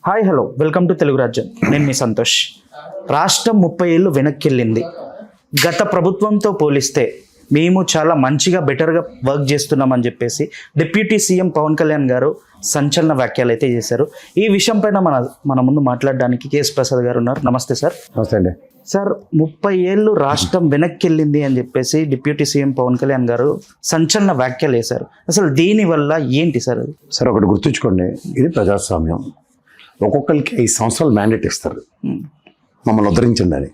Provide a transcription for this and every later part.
Hi hello welcome to Telugu రాజ్యం. నేను మీ సంతోష్. రాష్ట్రం 30 ఏళ్ళు వెనక్కి వెళ్ళింది. గత ప్రభుత్వంతో పోలిస్తే మేము చాలా మంచిగా బెటర్గా వర్క్ చేస్తున్నామని చెప్పేసి డిప్యూటీ సీఎం పవన్ కళ్యాణ్ గారు సంచలన వ్యాఖ్యలు అయితే చేశారు. ఈ విషయం పైన మన ముందు మాట్లాడడానికి కేఎస్ ప్రసాద్ గారు ఉన్నారు. నమస్తే సార్. నమస్తే అండి. సార్, 30 ఏళ్ళు రాష్ట్రం వెనక్కి వెళ్ళింది అని చెప్పేసి డిప్యూటీ సీఎం పవన్ కళ్యాణ్ గారు సంచలన వ్యాఖ్యలు వేశారు. అసలు దీనివల్ల ఏంటి సార్? సార్ ఒకటి గుర్తుంచుకోండి, ఇది ప్రజాస్వామ్యం. ఒక్కొక్కరికి 5 సంవత్సరాలు మ్యాండేట్ ఇస్తారు మమ్మల్ని ఉద్ధరించండి అని.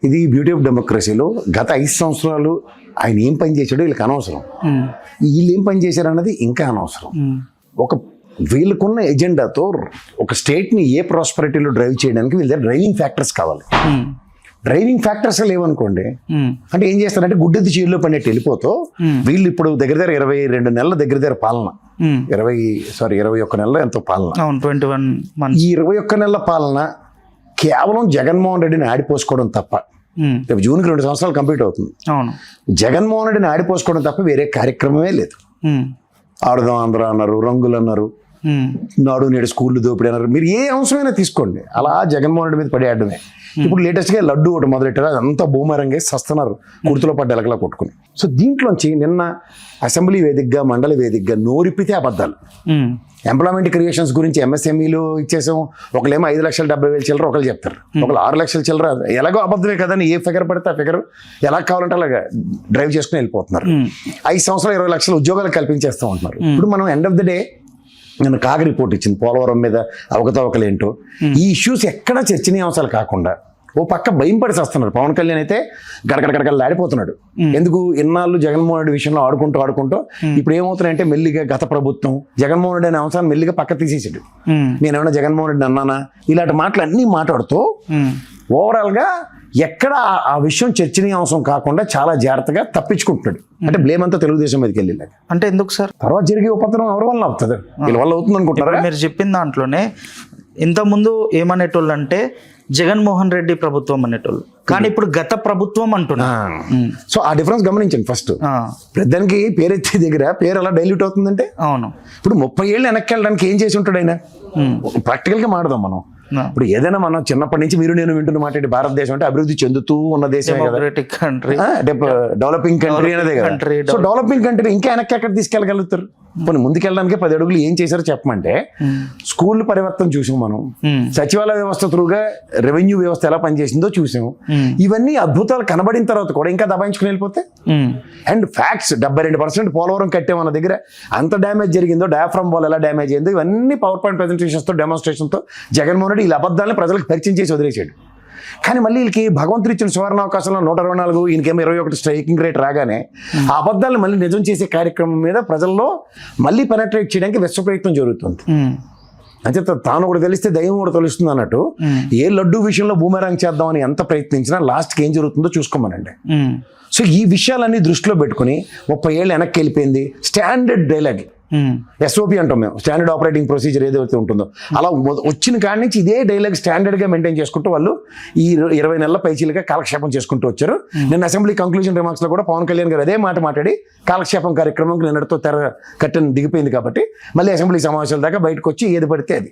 ఇది బ్యూటీ ఆఫ్ డెమోక్రసీలో గత 5 సంవత్సరాలు ఆయన ఏం పని చేశాడో వీళ్ళకి అనవసరం, వీళ్ళు ఏం పని చేశారు అన్నది ఇంకా అనవసరం. వీళ్ళకున్న ఎజెండాతో ఒక స్టేట్ని ఏ ప్రాస్పరిటీలో డ్రైవ్ చేయడానికి వీళ్ళ దగ్గర డ్రైవింగ్ ఫ్యాక్టర్స్ కావాలి. డ్రైవింగ్ ఫ్యాక్టర్స్ లేవనుకోండి అంటే ఏం చేస్తారంటే గుడ్డెద్దు చీరలో పడినట్టు వెళ్ళిపోతూ వీళ్ళు ఇప్పుడు దగ్గర 22 నెలల దగ్గర పాలన, 21 నెలల ఎంతో పాలన, 21 months. ఈ 21 నెలల పాలన కేవలం జగన్మోహన్ రెడ్డిని ఆడిపోసుకోవడం తప్ప, రేపు జూన్కి 2 సంవత్సరాలు కంప్లీట్ అవుతుంది. జగన్మోహన్ రెడ్డిని ఆడిపోసుకోవడం తప్ప వేరే కార్యక్రమమే లేదు. ఆడుదాం ఆంధ్ర అన్నారు, రంగులు అన్నారు, నాడు నేడు స్కూళ్ళు దోపిడీ అన్నారు. మీరు ఏ అంశమైనా తీసుకోండి, అలా జగన్మోహన్ రెడ్డి మీద పడి ఆడమే. ఇప్పుడు లేటెస్ట్గా లడ్డు ఒకటి మొదలెట్టారు, అదంతా భూమరంగా సస్తున్నారు కుర్తులో పడ్డ ఎలకలా కొట్టుకుని. సో దీంట్లోంచి నిన్న అసెంబ్లీ వేదికగా మండలి వేదికగా నోరిప్పితే అబద్ధాలు. ఎంప్లాయ్మెంట్ క్రియేషన్స్ గురించి ఎంఎస్ఎంఈలు ఇచ్చేసాం, ఒకళ్ళేమో 5,70,000 చిల్లర ఒకళ్ళు చెప్తారు, ఒకళ్ళు 6 లక్షల చిల్లర. ఎలాగో అబద్ధమే కదని ఏ ఫిగర్ పడితే ఆ ఫిగర్ ఎలా కావాలంటే అలాగా డ్రైవ్ చేసుకుని వెళ్ళిపోతున్నారు. 5 సంవత్సరాలు 20 లక్షల ఉద్యోగాలు కల్పించేస్తూ ఉంటున్నారు. ఇప్పుడు మనం ఎండ్ ఆఫ్ ద డే నిన్న కాగ్ రిపోర్ట్ ఇచ్చింది పోలవరం మీద అవకతవకలేంటో. ఈ ఇష్యూస్ ఎక్కడా చర్చనీయాంశాలు కాకుండా ఓ పక్క భయం పడి వస్తున్నారు. పవన్ కళ్యాణ్ అయితే గడగడగడగడలాడిపోతున్నాడు. ఎందుకు ఇన్నాళ్ళు జగన్మోహన్ రెడ్డి విషయంలో ఆడుకుంటూ ఇప్పుడు ఏమవుతున్నాయంటే మెల్లిగా గత ప్రభుత్వం జగన్మోహన్ రెడ్డి అనే అంశాన్ని మెల్లిగా పక్క తీసేసాడు. నేనేమన్నా జగన్మోహన్ రెడ్డి అన్నానా ఇలాంటి మాటలు అన్నీ మాట్లాడుతూ ఓవరాల్గా ఎక్కడ ఆ విషయం చర్చనీయాంశం కాకుండా చాలా జాగ్రత్తగా తప్పించుకుంటున్నాడు. అంటే బ్లేమ్ అంతా తెలుగుదేశం మీదకి వెళ్ళి. అంటే ఎందుకు సార్? తర్వాత జరిగే ఉపద్రవం ఎవరి వల్ల అవుతుంది? వీళ్ళ వల్ల అవుతుంది అనుకుంటారా? మీరు చెప్పిన దాంట్లోనే ఇంతకుముందు ఏమనేటోళ్ళు అంటే జగన్మోహన్ రెడ్డి ప్రభుత్వం అనేటోళ్ళు, కానీ ఇప్పుడు గత ప్రభుత్వం అంటున్నా. సో ఆ డిఫరెన్స్ గమనించండి. ఫస్ట్ పెద్దానికి పేరెత్తే దగ్గర పేరు ఎలా డైల్యూట్ అవుతుందంటే, అవును ఇప్పుడు 30 ఏళ్ళు వెనక్కి వెళ్ళడానికి ఏం చేసి ఉంటాడు ఆయన? ప్రాక్టికల్గా మాడదాం మనం. ఇప్పుడు ఏదైనా మనం చిన్నప్పటి నుంచి మీరు నేను వింటున్న మాట ఏంటి? భారతదేశం అంటే అభివృద్ధి చెందుతూ ఉన్న దేశం, డెవలపింగ్ కంట్రీ అనేదే కదా. సో డెవలపింగ్ కంట్రీ ఇంకా వెనక్కి ఎక్కడ తీసుకెళ్ళగలుగుతారు? కొన్ని ముందుకెళ్ళడానికి 10 అడుగులు ఏం చేశారో చెప్పమంటే, స్కూల్ పరివర్తన చూసాం మనం, సచివాలయ వ్యవస్థ త్రూగా రెవెన్యూ వ్యవస్థ ఎలా పనిచేసిందో చూసాం. ఇవన్నీ అద్భుతాలు కనబడిన తర్వాత కూడా ఇంకా దబాయించుకుని వెళ్ళిపోతే, అండ్ ఫ్యాక్ట్స్ 72% పోలవరం కట్టామన్న దగ్గర అంత డ్యామేజ్ జరిగిందో, డయాఫ్రమ్ వాల్ ఎలా డ్యామేజ్ అయిందో, ఇవన్నీ పవర్ పాయింట్ ప్రెజెంటేషన్స్తో డెమాన్స్ట్రేషన్తో జగన్మోహన్ రెడ్డి ఇలా అబద్ధాలను ప్రజలకు పరిచయం చేసి వదిలేశాడు. కానీ మళ్ళీ వీళ్ళకి భగవంతుడు ఇచ్చిన సువర్ణ అవకాశంలో 124, ఈయనకేమో 21 స్ట్రైకింగ్ రేట్ రాగానే ఆ అబద్ధాలను మళ్ళీ నిజం చేసే కార్యక్రమం మీద ప్రజల్లో మళ్ళీ పెనట్రేట్ చేయడానికి విశ్వ ప్రయత్నం జరుగుతుంది. అంటే తాను కూడా తెలిస్తే దయ్యం కూడా తెలుస్తుంది అన్నట్టు, ఏ లడ్డు విషయంలో బూమెరాంగ్ చేద్దామని ఎంత ప్రయత్నించినా లాస్ట్కి ఏం జరుగుతుందో చూసుకోమనండి. సో ఈ విషయాలన్నీ దృష్టిలో పెట్టుకుని 30 ఏళ్ళు వెనక్కి వెళ్ళిపోయింది. స్టాండర్డ్ డైలాగ్ ఎస్ఓపి అంటాం మేము, స్టాండర్డ్ ఆపరేటింగ్ ప్రొసీజర్ ఏదైతే ఉంటుందో అలా వచ్చిన కాడి నుంచి ఇదే డైలాగ్ స్టాండర్డ్గా మెయింటైన్ చేసుకుంటూ వాళ్ళు ఈ 20 నెలల పైచీలుగా కాలక్షేపం చేసుకుంటూ వచ్చారు. నిన్న అసెంబ్లీ కంక్లూజన్ రిమార్క్స్లో కూడా పవన్ కళ్యాణ్ గారు అదే మాట మాట్లాడి కాలక్షేపం కార్యక్రమం నిన్నటితో కట్టెను దిగిపోయింది కాబట్టి మళ్ళీ అసెంబ్లీ సమావేశాల దాకా బయటకు వచ్చి ఏది పడితే అది.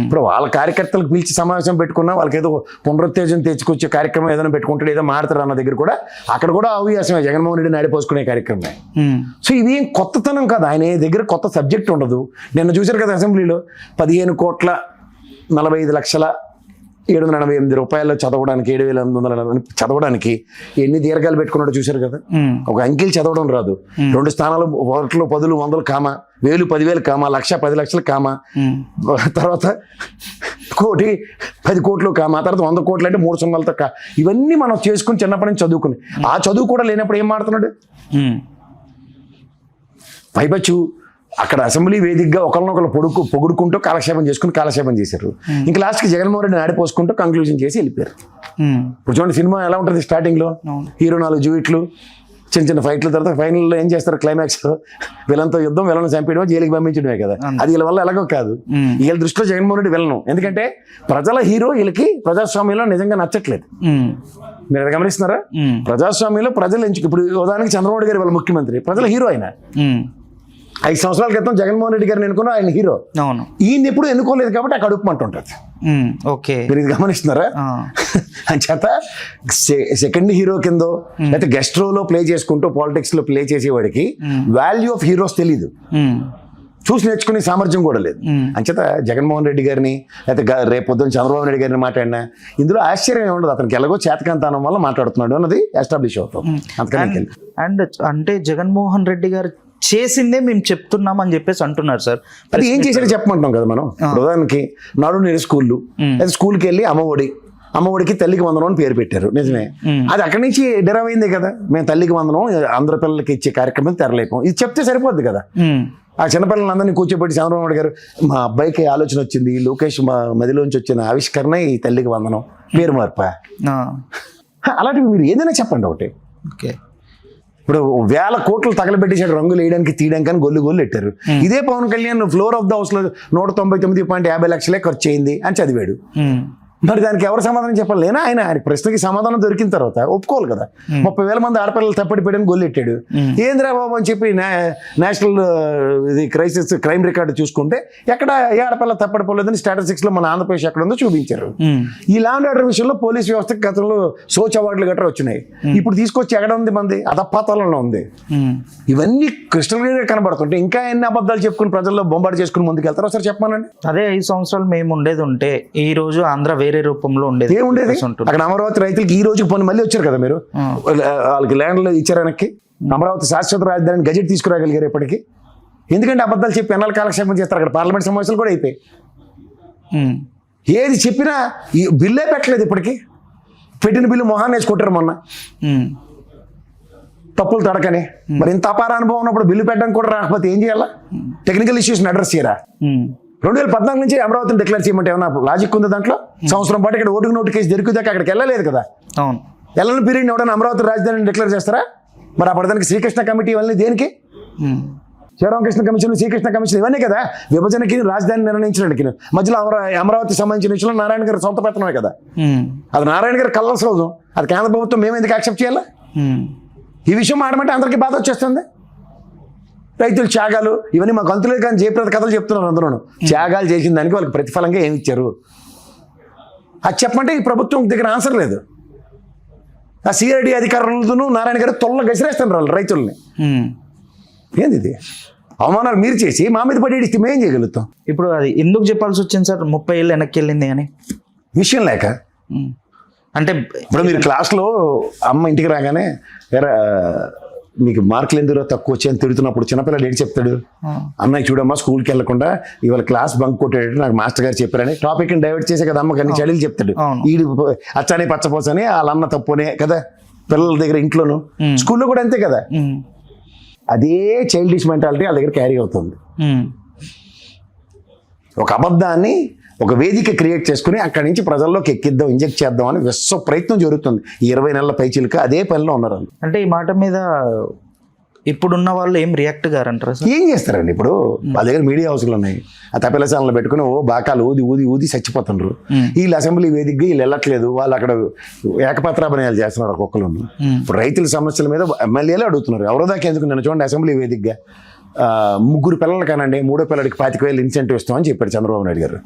ఇప్పుడు వాళ్ళ కార్యకర్తలకు పిలిచి సమావేశం పెట్టుకున్నా వాళ్ళకి ఏదో పునరుత్తేజం తెచ్చుకొచ్చే కార్యక్రమం ఏదైనా పెట్టుకుంటాడు, ఏదో మాడతారు అన్న దగ్గర కూడా అక్కడ కూడా అవ్యాసమే జగన్మోహన్ రెడ్డిని ఆడిపోసుకునే కార్యక్రమమే. సో ఇది ఏం కొత్తతనం కాదు, ఆయన దగ్గర కొత్త సబ్జెక్ట్ ఉండదు. నిన్న చూశారు కదా అసెంబ్లీలో 15,45,788 రూపాయలు చదవడానికి, 7,800 చదవడానికి ఎన్ని దీర్ఘాలు పెట్టుకున్నాడో చూశారు కదా. ఒక అంకెలు చదవడం రాదు. 2 స్థానాలు 100, 10, 100 కామా, 1000, 10,000 కామా, 1,00,000, 10,00,000 కామా, తర్వాత 1,00,00,000, 10 కోట్లు కామా, తర్వాత 100 కోట్లు అంటే 3 సున్నాలతో ఇవన్నీ మనం చేసుకుని చిన్నప్పటి నుంచి చదువుకుని ఆ చదువు కూడా లేనప్పుడు ఏం మాడుతున్నాడు? పైపచ్చు అక్కడ అసెంబ్లీ వేదికగా ఒకరినొకరు పొగుడుకుంటూ కాలక్షేపం చేశారు. ఇంకా లాస్ట్కి జగన్మోహన్ రెడ్డిని ఆడిపోసుకుంటూ కంక్లూజన్ చేసి వెళ్ళిపోయారు. ఇప్పుడు చూడండి సినిమా ఎలా ఉంటుంది, స్టార్టింగ్లో హీరో 4 జూయిట్లు, చిన్న చిన్న ఫైట్ల తర్వాత ఫైనల్లో ఏం చేస్తారు, క్లైమాక్స్ విలన్తో యుద్ధం, విలను చంపేయడం, జైలుకి పంపించడమే కదా. అది వీళ్ళ వల్ల ఎలాగో కాదు. వీళ్ళ దృష్టిలో జగన్మోహన్ రెడ్డి విలను, ఎందుకంటే ప్రజల హీరో వీళ్ళకి ప్రజాస్వామ్యంలో నిజంగా నచ్చట్లేదు. మీరు అది గమనిస్తున్నారా? ప్రజాస్వామ్యంలో ప్రజలు ఇప్పుడు ఉదాహరణకి చంద్రబాబు గారు వాళ్ళ ముఖ్యమంత్రి, ప్రజల హీరో అయినా 5 సంవత్సరాల క్రితం జగన్మోహన్ రెడ్డి గారిని ఎన్నుకున్నా, ఆయన హీరో. అవును. ఈయన ఎప్పుడు ఎన్నుకోలేదు కాబట్టి ఆ కడుపుమంటుంటుంది. ఓకే. మీరు ఇది గమనిస్తున్నారా? అని చేత సెకండ్ హీరో కిందో లేకపోతే గెస్ట్ రోలో ప్లే చేసుకుంటూ పాలిటిక్స్ లో ప్లే చేసేవాడికి వాల్యూ ఆఫ్ హీరోస్ తెలీదు, చూసి నేర్చుకునే సామర్థ్యం కూడా లేదు. అంచేత జగన్మోహన్ రెడ్డి గారిని లేకపోతే రేపు పొద్దున్న చంద్రబాబు నాయుడు గారిని మాట్లాడినా ఇందులో ఆశ్చర్యం ఉండదు. అతనికి ఎలాగో చేతకంతానం వల్ల మాట్లాడుతున్నాడు అన్నది ఎస్టాబ్లిష్ అవుతుంది. అండ్ అంటే జగన్మోహన్ రెడ్డి గారు చేసిందే మేము చెప్తున్నాం అని చెప్పేసి అంటున్నారు సార్. అది ఏం చేశాడో చెప్పమంటాం కదా మనం. ప్రధానికి నాడు నేడు స్కూళ్ళు, లేదా స్కూల్కి వెళ్ళి అమ్మఒడికి తల్లికి వందనం అని పేరు పెట్టారు, నిజమే. అది అక్కడి నుంచి డెరైవ్ అయిందే కదా. మేము తల్లికి వందనం అందరి పిల్లలకి ఇచ్చే కార్యక్రమం తెరలేపాం. ఇది చెప్తే సరిపోద్ది కదా. ఆ చిన్నపిల్లలందరినీ కూర్చోబెట్టి చంద్రబాబు నాయుడు గారు మా అబ్బాయికి ఆలోచన వచ్చింది, లోకేష్ మా మదిలోంచి వచ్చిన ఆవిష్కరణ ఈ తల్లికి వందనం, పేరు మార్ప. అలాంటివి మీరు ఏదైనా చెప్పండి ఒకటి. ఓకే. ఇప్పుడు 1000 కోట్లు తగలబెట్టేసాడు రంగులు వేయడానికి తీయడానికి అని గొల్లు పెట్టారు. ఇదే Pawan Kalyan floor of the house లో 199.50 లక్షలే ఖర్చు అయింది అని చదివాడు. మరి దానికి ఎవరు సమాధానం చెప్పాలి? లేనా ఆయన ప్రశ్నకి సమాధానం దొరికిన తర్వాత ఒప్పుకోవాలి కదా. 30,000 మంది ఆడపిల్లలు తప్పటి పెట్టని గొల్లెట్టాడు. ఏంద్రా బాబు అని చెప్పి నేషనల్ ఇది క్రైమ్ రికార్డు చూసుకుంటే ఎక్కడ ఏ ఆడపిల్ల తప్పడిపోలేదని స్టాటిస్టిక్స్ లో మన ఆంధ్రప్రదేశ్ ఎక్కడ ఉందో చూపించారు. ఈ లా అండ్ ఆర్డర్ విషయంలో పోలీస్ వ్యవస్థకి గతంలో సోచ్ అవార్డులు గట్రా వచ్చినాయి. ఇప్పుడు తీసుకొచ్చి ఎక్కడ ఉంది మంది? అధపాతాళంలో ఉంది. ఇవన్నీ క్రిస్టల్ క్లియర్ గా కనబడుతుంటే ఇంకా ఎన్ని అబద్ధాలు చెప్పుకుని ప్రజల్లో బొంబాటు చేసుకుని ముందుకెళ్తారో ఒకసారి చెప్పానండి. అదే 5 సంవత్సరాలు మేము ఉండేది ఉంటే ఈ రోజు ఆంధ్ర వేరే రూపంలో ఉండేది. ఏముండేది? అక్కడ అమరావతి రైతులకి ఈ రోజుకి పోనీ మళ్ళీ వచ్చారు కదా మీరు, వాళ్ళకి ల్యాండ్లు ఇచ్చారు వెనక్కి. అమరావతి శాశ్వత రాజధాని గజెట్ తీసుకురాగలిగారు ఇప్పటికీ. ఎందుకంటే అబద్ధాలు చెప్పి ఎన్నాళ్ళు కాలక్షేపం చేస్తారు. అక్కడ పార్లమెంట్ సమావేశాలు కూడా అయిపోయి ఏది చెప్పినా ఈ బిల్లే పెట్టలేదు ఇప్పటికీ. పెట్టిన బిల్లు మొహాన్ని వేసుకుంటారు మొన్న తప్పులు తడకని. మరి ఇంత అపార అనుభవం ఉన్నప్పుడు బిల్లు పెట్టడానికి కూడా రాకపోతే ఏం చేయాలా? టెక్నికల్ ఇష్యూస్ని అడ్రస్ చేయరా? 2014 నుంచి అమరావతిని డిక్లేర్ చేయమంటే ఏమన్నా లాజిక్ ఉంది దాంట్లో? సంవత్సరం పాటు ఇక్కడ ఓటుకు నోటు కేసు దొరికిదాకా అక్కడికి వెళ్ళలేదు కదా. అవును. వెళ్ళని పీరియడ్ ఎవడన్నా అమరావతి రాజధానిని డిక్లేర్ చేస్తారా? మరి అప్పుడు దానికి శ్రీకృష్ణ కమిటీ ఇవన్నీ దేనికి? శివరామకృష్ణ కమిషన్, శ్రీకృష్ణ కమిషన్ ఇవన్నీ కదా విభజనకి రాజధాని నిర్ణయించడానికి. మధ్యలో అమరావతి సంబంధించిన విషయంలో నారాయణ గారి సొంత పెత్తనమే కదా. అది నారాయణ గారి కళ్ళ సౌజం. అది కేంద్ర ప్రభుత్వం మేము ఎందుకు యాక్సెప్ట్ చేయాలా? ఈ విషయం ఆడమంటే అందరికీ బాధ వచ్చేస్తుంది. రైతులు త్యాగాలు ఇవన్నీ మాకు అంతులే కానీ జయప్రద కథలు చెప్తున్నారు అందరూ. త్యాగాలు చేసిన దానికి వాళ్ళకి ప్రతిఫలంగా ఏమి ఇచ్చారు అది చెప్పమంటే ఈ ప్రభుత్వం దగ్గర ఆన్సర్ లేదు. ఆ సిఆర్డి అధికారులతో నారాయణ గారు తొల్ల గసిరేస్తున్నారు వాళ్ళు రైతుల్ని. ఏంది ఇది? అవమానాలు మీరు చేసి మా మీద పడి ఇస్తే మేం చేయగలుగుతాం? ఇప్పుడు అది ఎందుకు చెప్పాల్సి వచ్చింది సార్ 30 ఏళ్ళు వెనక్కి వెళ్ళింది అని విషయం లేక. అంటే ఇప్పుడు మీరు క్లాస్లో అమ్మ ఇంటికి రాగానే మీకు మార్కులు ఎందుకు తక్కువ వచ్చాయని తిడుతున్నప్పుడు చిన్నపిల్లలు ఏంటి చెప్తాడు? అన్నయ్య చూడమ్మా స్కూల్కి వెళ్లకుండా ఇవాళ క్లాస్ బంక్ కొట్టేటట్టు నాకు మాస్టర్ గారు చెప్పారని టాపిక్ ని డైవర్ట్ చేసే కదా అమ్మకి అన్ని చడీలు చెప్తాడు. ఈడు అచ్చానే పచ్చపోసని వాళ్ళ అన్న తప్పునే కదా పిల్లల దగ్గర ఇంట్లోనూ స్కూల్లో కూడా అంతే కదా. అదే చైల్డిష్ మెంటాలిటీ వాళ్ళ దగ్గర క్యారీ అవుతుంది. ఒక అబద్ధాన్ని ఒక వేదిక క్రియేట్ చేసుకుని అక్కడి నుంచి ప్రజల్లోకి ఎక్కిద్దాం, ఇంజెక్ట్ చేద్దాం అని విశ్వ ప్రయత్నం జరుగుతుంది. 20 నెలల పైచిలుక అదే పనిలో ఉన్నారు. అంటే ఈ మాట మీద ఇప్పుడున్న వాళ్ళు ఏం రియాక్ట్ గారంటారు? ఏం చేస్తారండి? ఇప్పుడు వాళ్ళ దగ్గర మీడియా హౌస్లు ఉన్నాయి. ఆ తప్పెల ఛానల్ పెట్టుకుని బాకాలు ఊది చచ్చిపోతున్నారు. వీళ్ళు అసెంబ్లీ వేదికగా వీళ్ళు వెళ్ళట్లేదు. వాళ్ళు అక్కడ ఏకపత్రాభినయాలు చేస్తున్నారు ఒక్కొక్కరు. ఇప్పుడు రైతుల సమస్యల మీద ఎమ్మెల్యేలు అడుగుతున్నారు. ఎవరో దాకా ఎందుకు? నేను చూడండి అసెంబ్లీ వేదికగా 3 పిల్లలు కానండి 3వ పిల్లడికి 25,000 ఇన్సెంటివ్ ఇస్తామని చెప్పారు చంద్రబాబు నాయుడు గారు.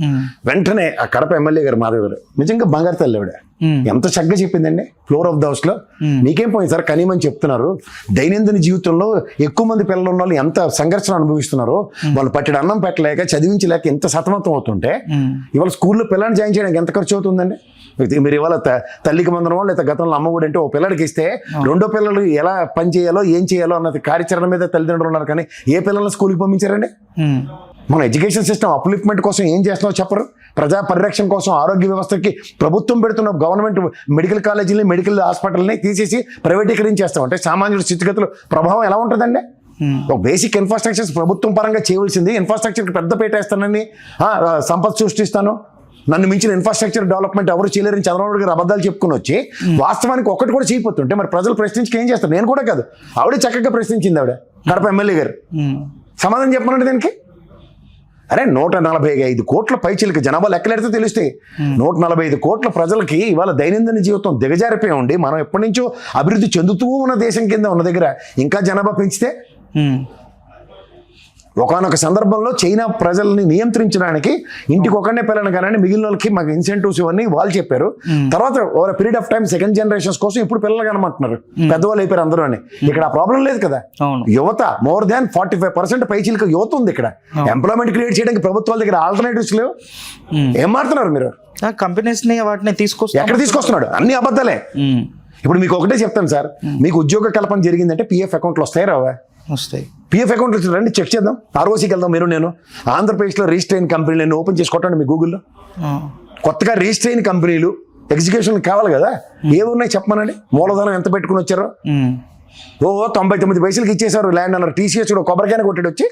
వెంటనే ఆ కడప ఎమ్మెల్యే గారు మాధవ్ గారు నిజంగా బంగారు తల్లి ఆవిడ ఎంత చక్కగా చెప్పిందండి. ఫ్లోర్ ఆఫ్ ద హౌస్ లో మీకేం పోయింది సార్ కనీమని చెప్తున్నారు. దైనందిన జీవితంలో ఎక్కువ మంది పిల్లలు ఉన్న వాళ్ళు ఎంత సంఘర్షణ అనుభవిస్తున్నారో, వాళ్ళు పట్టెడు అన్నం పెట్టలేక చదివించలేక ఎంత సతమతం అవుతుంటే ఇవాళ స్కూల్లో పిల్లల్ని జాయిన్ చేయడానికి ఎంత ఖర్చు అవుతుందండి? మీరు ఇవాళ తల్లికి వందనమో లేదా గతంలో అమ్మఒడి అంటే ఓ పిల్లడికి ఇస్తే రెండో పిల్లలు ఎలా పని చేయాలో ఏం చేయాలో అన్నది కార్యాచరణ మీద తల్లిదండ్రులు ఉన్నారు. కానీ ఏ పిల్లల్ని స్కూల్కి పంపించారండి? మన ఎడ్యుకేషన్ సిస్టమ్ అప్లిఫ్ట్మెంట్ కోసం ఏం చేస్తున్నావు చెప్పరు. ప్రజా పరిరక్షణ కోసం ఆరోగ్య వ్యవస్థకి ప్రభుత్వం పెడుతున్న గవర్నమెంట్ మెడికల్ కాలేజీని మెడికల్ హాస్పిటల్ని తీసేసి ప్రైవేటీకరించేస్తాం అంటే సామాన్యుల స్థితిగతుల ప్రభావం ఎలా ఉంటుందండి? ఒక బేసిక్ ఇన్ఫ్రాస్ట్రక్చర్స్ ప్రభుత్వం పరంగా చేయవలసింది. ఇన్ఫ్రాస్ట్రక్చర్కి పెద్ద పెట్టేస్తానని సంపద సృష్టిస్తాను, నన్ను మించిన ఇన్ఫ్రాస్ట్రక్చర్ డెవలప్మెంట్ ఎవరు చేయలేరని చంద్రబాబు గారు అబద్ధాలు చెప్పుకుని వచ్చి వాస్తవానికి ఒక్కటి కూడా చేయకపోతుంటే మరి ప్రజలు ప్రశ్నించి ఏం చేస్తారు? నేను కూడా కాదు, ఆవిడే చక్కగా ప్రశ్నించింది. ఆవిడ కడప ఎమ్మెల్యే గారు సమాధానం చెప్పమనండి దానికి. అరే 145 కోట్ల పైచిలకి జనాభా లెక్కలెడితే తెలుస్తాయి. 145 కోట్ల ప్రజలకి ఇవాళ దైనందిన జీవితం దిగజారిపోయి ఉండి మనం ఎప్పటి నుంచో అభివృద్ధి చెందుతూ ఉన్న దేశం కింద ఉన్న దగ్గర ఇంకా జనాభా పెంచితే ఒకానొక సందర్భంలో చైనా ప్రజల్ని నియంత్రించడానికి ఇంటికి ఒకనే పిల్లని కానీ మిగిలిన వాళ్ళకి మాకు ఇన్సెంటివ్స్ ఇవన్నీ వాళ్ళు చెప్పారు. తర్వాత over period of time second generations కోసం ఇప్పుడు పిల్లలు కనమంటున్నారు, పెద్దవాళ్ళు అయిపోయారు అందరూ అని. ఇక్కడ ఆ ప్రాబ్లం లేదు కదా. అవును. యువత మోర్ దాన్ 45% పైచీలకు యువత ఉంది ఇక్కడ. ఎంప్లాయ్మెంట్ క్రియేట్ చేయడానికి ప్రభుత్వాల దగ్గర ఆల్టర్నేటివ్స్ లేవు. ఏం మారుతున్నారు మీరు? కంపెనీస్ ని వాటిని ఎక్కడ తీసుకొస్తున్నాడు? అన్ని అబద్ధాలే. ఇప్పుడు మీకు ఒకటే చెప్తాను సార్, మీకు ఉద్యోగ కల్పన జరిగిందంటే పిఎఫ్ అకౌంట్లు వస్తాయి రావా? వస్తాయి. పిఎఫ్ అకౌంట్లు రండి చెక్ చేద్దాం. ఆర్ఓసీకి వెళ్దాం మీరు నేను. ఆంధ్రప్రదేశ్లో రిజిస్టర్ అయిన కంపెనీలు ఓపెన్ చేసి కొట్టండి మీ గూగుల్లో. కొత్తగా రిజిస్టర్ అయిన కంపెనీలు ఎగ్జిక్యూషన్ కావాలి కదా, ఏవి ఉన్నాయి చెప్పమనండి. మూలధనం ఎంత పెట్టుకుని వచ్చారో 99 పైసలకి ఇచ్చేసారు ల్యాండ్ అన్నారు. టీసీఎస్ కూడా కొబ్బరికాయన కొట్టాడు వచ్చి